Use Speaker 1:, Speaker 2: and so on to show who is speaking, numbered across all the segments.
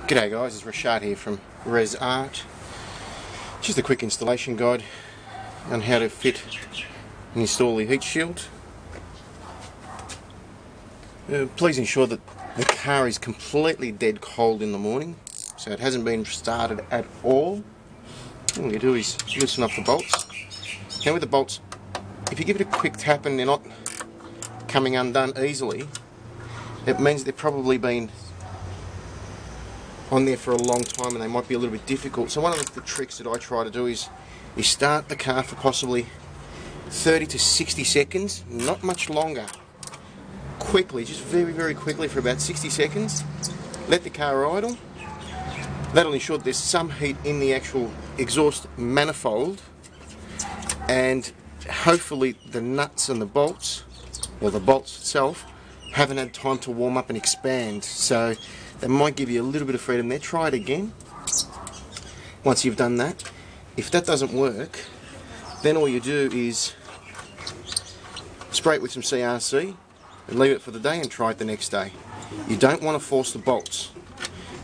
Speaker 1: G'day guys, it's Rashad here from Res Art. Just a quick installation guide on how to fit and install the heat shield. Please ensure that the car is completely dead cold in the morning, so it hasn't been started at all. All you do is loosen up the bolts. Now with the bolts, if you give it a quick tap and they're not coming undone easily, it means they've probably been on there for a long time and they might be a little bit difficult. So one of the tricks that I try to do is start the car for possibly 30 to 60 seconds, not much longer. Quickly, just very quickly for about 60 seconds. Let the car idle. That'll ensure that there's some heat in the actual exhaust manifold, and hopefully the nuts and the bolts, or the bolts itself, haven't had time to warm up and expand. So that might give you a little bit of freedom there. Try it again once you've done that. If that doesn't work, then all you do is spray it with some CRC and leave it for the day and try it the next day. You don't want to force the bolts.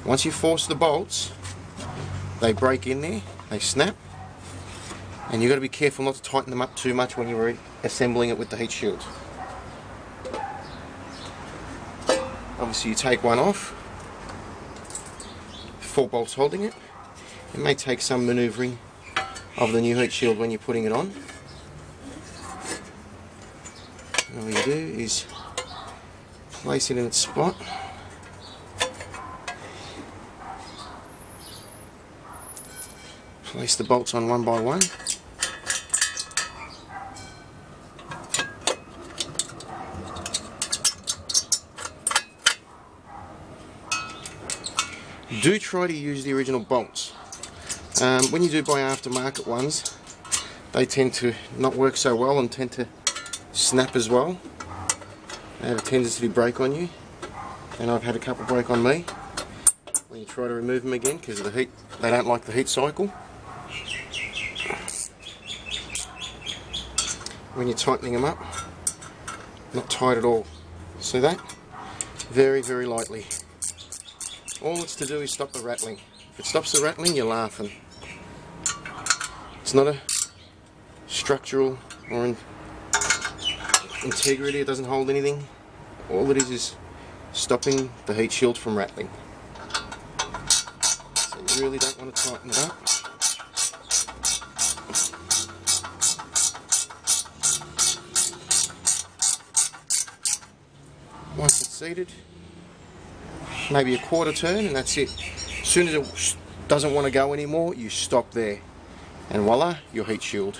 Speaker 1: Once you force the bolts, they break in there, they snap, and you've got to be careful not to tighten them up too much when you're assembling it with the heat shield. Obviously you take one off, 4 bolts holding it. It may take some manoeuvring of the new heat shield when you're putting it on. And all you do is place it in its spot. Place the bolts on one by one. Do try to use the original bolts. When you do buy aftermarket ones, they tend to not work so well and tend to snap as well. They have a tendency to break on you, and I've had a couple break on me when you try to remove them again because of the heat. They don't like the heat cycle. When you're tightening them up, not tight at all. See that? Very lightly. All it's to do is stop the rattling. If it stops the rattling, you're laughing. It's not a structural or integrity, it doesn't hold anything. All it is stopping the heat shield from rattling. So you really don't want to tighten it up. Once it's seated, maybe a quarter turn and that's it. As soon as it doesn't want to go anymore, you stop there, and voila, your heat shield.